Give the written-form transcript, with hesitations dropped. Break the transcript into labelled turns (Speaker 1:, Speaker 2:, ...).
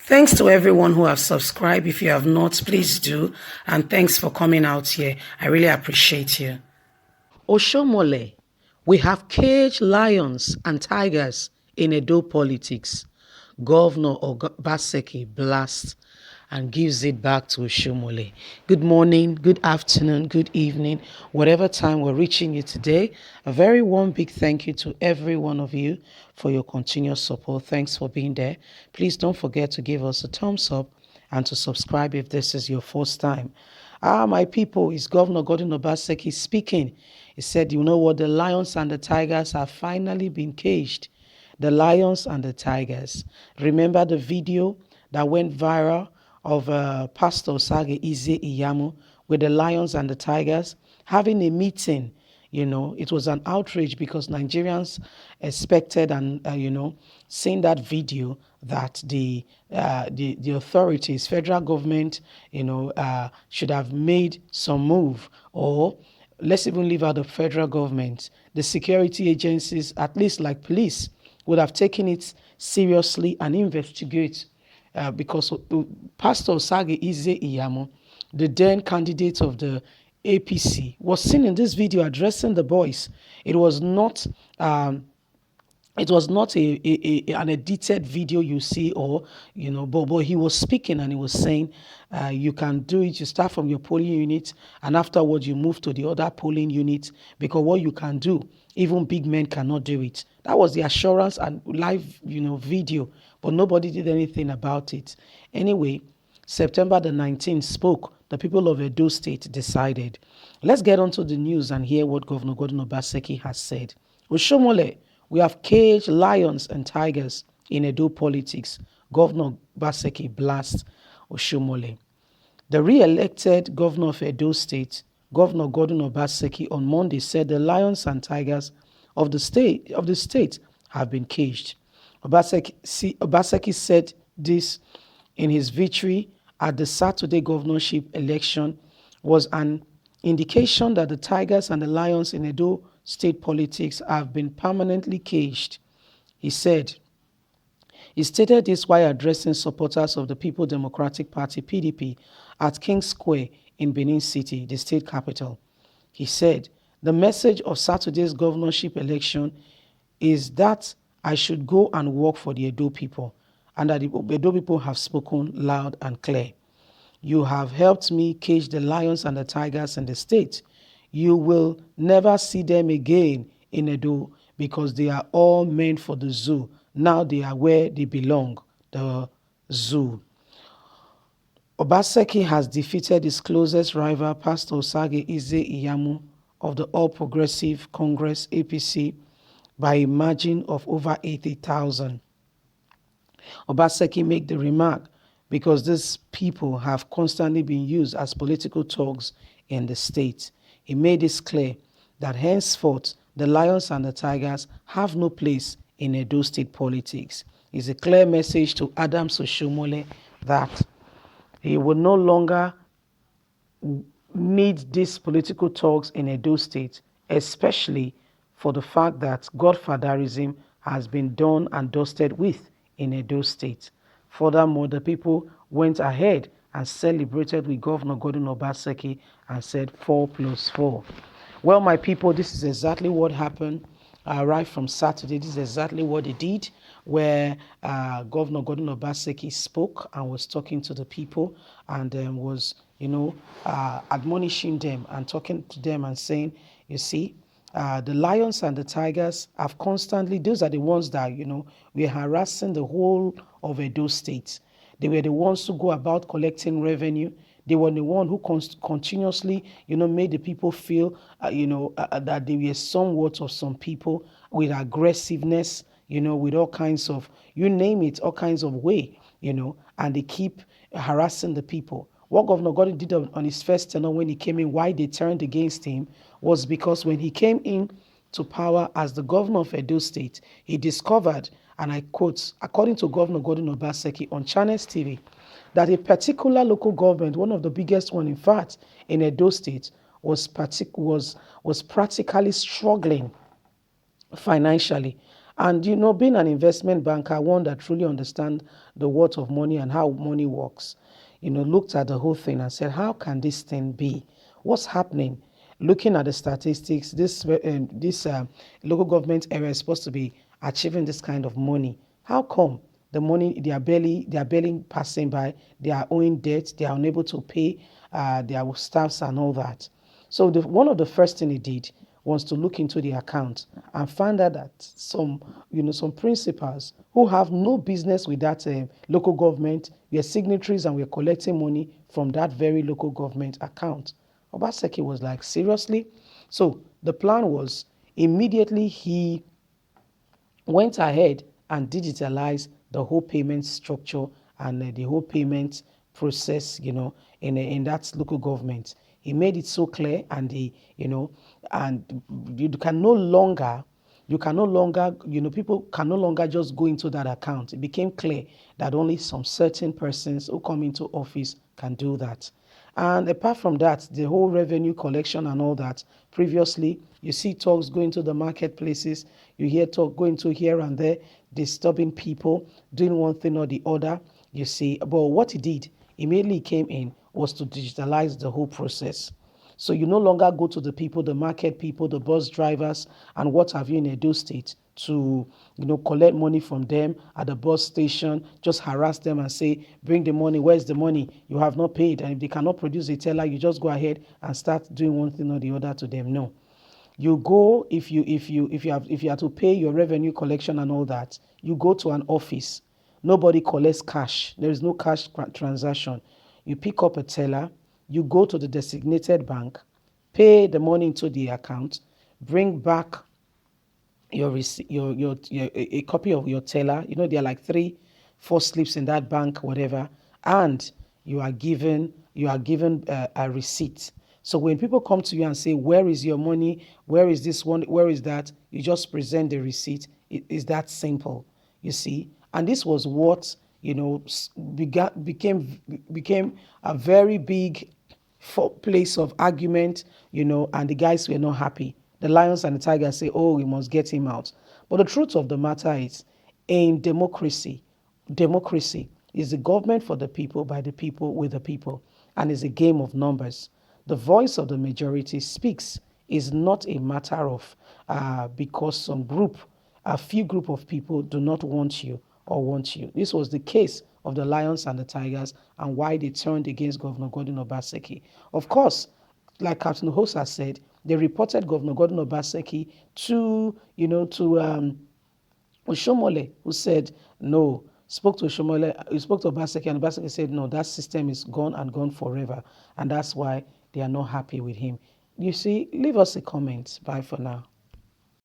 Speaker 1: Thanks to everyone who have subscribed. If you have not, please do. And thanks for coming out here. I really appreciate you. Oshiomhole, we have caged lions and tigers in Edo politics. Governor Obaseki blasts and gives it back to Oshiomhole. Good morning, good afternoon, good evening, whatever time we're reaching you today. A very warm big thank you to every one of you for your continuous support. Thanks for being there. Please don't forget to give us a thumbs up and to subscribe if this is your first time. My people, it's Governor Godwin Obaseki speaking. He said, you know what, the lions and the tigers have finally been caged. The lions and the tigers. Remember the video that went viral of Pastor Osage Ize Iyamu with the lions and the tigers having a meeting. It was an outrage because Nigerians expected and, seeing that video that the authorities, federal government, should have made some move, or let's even leave out the federal government, the security agencies, at least like police, would have taken it seriously and investigate because Pastor Osage Ize Iyamu, the then candidate of the APC, was seen in this video addressing the boys. It was not an edited video you see, or but he was speaking and he was saying you can do it. You start from your polling unit and afterwards you move to the other polling unit, because what you can do, even big men cannot do it. That was the assurance and live video, but nobody did anything about it. Anyway, September the 19th spoke. The people of Edo State decided. Let's get on to the news and hear what Governor Godwin Obaseki has said. Oshiomhole, we have caged lions and tigers in Edo politics. Governor Obaseki blasts Oshiomhole. The re-elected governor of Edo State, Governor Godwin Obaseki, on Monday said the lions and tigers of the state have been caged. Obaseki said this in his victory at the Saturday governorship election was an indication that the tigers and the lions in Edo state politics have been permanently caged. He stated this while addressing supporters of the People Democratic Party (PDP) at King Square in Benin City, the state capital. He said, "The message of Saturday's governorship election is that I should go and work for the Edo people, and that the Edo people have spoken loud and clear. You have helped me cage the lions and the tigers in the state. You will never see them again in Edo because they are all meant for the zoo. Now they are where they belong, the zoo." Obaseki has defeated his closest rival, Pastor Osage Ize Iyamu of the All Progressive Congress (APC) by a margin of over 80,000. Obaseki made the remark because these people have constantly been used as political thugs in the state. He made it clear that henceforth the lions and the tigers have no place in Edo state politics. It's a clear message to Adams Oshiomhole that he will no longer need these political thugs in Edo state, especially for the fact that godfatherism has been done and dusted with in Edo state. Furthermore, the people went ahead and celebrated with Governor Godwin Obaseki and said 4+4. Well, my people, this is exactly what happened right from Saturday. This is exactly what they did, where Governor Godwin Obaseki spoke and was talking to the people and was, admonishing them and talking to them and saying, you see, the lions and the tigers have constantly, those are the ones that, were harassing the whole of Edo State. They were the ones who go about collecting revenue. They were the one who continuously, made the people feel, that they were somewhat of some people with aggressiveness, with all kinds of, you name it, all kinds of way, and they keep harassing the people. What Governor Godwin did on his first tenure when he came in, why they turned against him, was because when he came in to power as the governor of Edo State, he discovered, and I quote, according to Governor Godwin Obaseki on Channels TV, that a particular local government, one of the biggest one, in fact, in Edo State, was practically struggling financially. And being an investment banker, one that truly understands the worth of money and how money works, looked at the whole thing and said, how can this thing be? What's happening? Looking at the statistics, this local government area is supposed to be achieving this kind of money. How come the money they are barely passing by? They are owing debt. They are unable to pay their staffs and all that. So one of the first thing he did was to look into the account and find out that some principals who have no business with that local government were signatories and were collecting money from that very local government account. Obaseki was like, seriously? So the plan was immediately he went ahead and digitalized the whole payment structure and the whole payment process, in that local government. He made it so clear, and and people can no longer just go into that account. It became clear that only some certain persons who come into office can do that. And apart from that, the whole revenue collection and all that, previously, you see talks going to the marketplaces, you hear talk going to here and there, disturbing people, doing one thing or the other, you see. But what he did, immediately came in, was to digitalize the whole process. So you no longer go to the people, the market people, the bus drivers, and what have you in Edo State to, collect money from them at the bus station, just harass them and say, bring the money, where's the money? You have not paid. And if they cannot produce a teller, you just go ahead and start doing one thing or the other to them. No. You go, if you have to pay your revenue collection and all that, you go to an office. Nobody collects cash. There is no cash transaction. You pick up a teller, you go to the designated bank, pay the money into the account, bring back your receipt, a copy of your teller. There are like 3-4 slips in that bank, whatever, and you are given a receipt. So when people come to you and say, where is your money? Where is this one? Where is that? You just present the receipt. It is that simple, you see. And this was what became a very big place of argument, and the guys were not happy. The lions and the tigers say, oh, we must get him out. But the truth of the matter is, in democracy is the government for the people, by the people, with the people, and is a game of numbers. The voice of the majority speaks. Is not a matter of because a few group of people do not want you or want you. This was the case of the lions and the tigers, and why they turned against Governor Gordon Obaseki. Of course, like Captain Hosa said, they reported Governor Gordon Obaseki to Oshiomhole, who said no. Spoke to Oshiomhole, he spoke to Obaseki, and Obaseki said no, that system is gone and gone forever, and that's why they are not happy with him. You see, leave us a comment. Bye for now.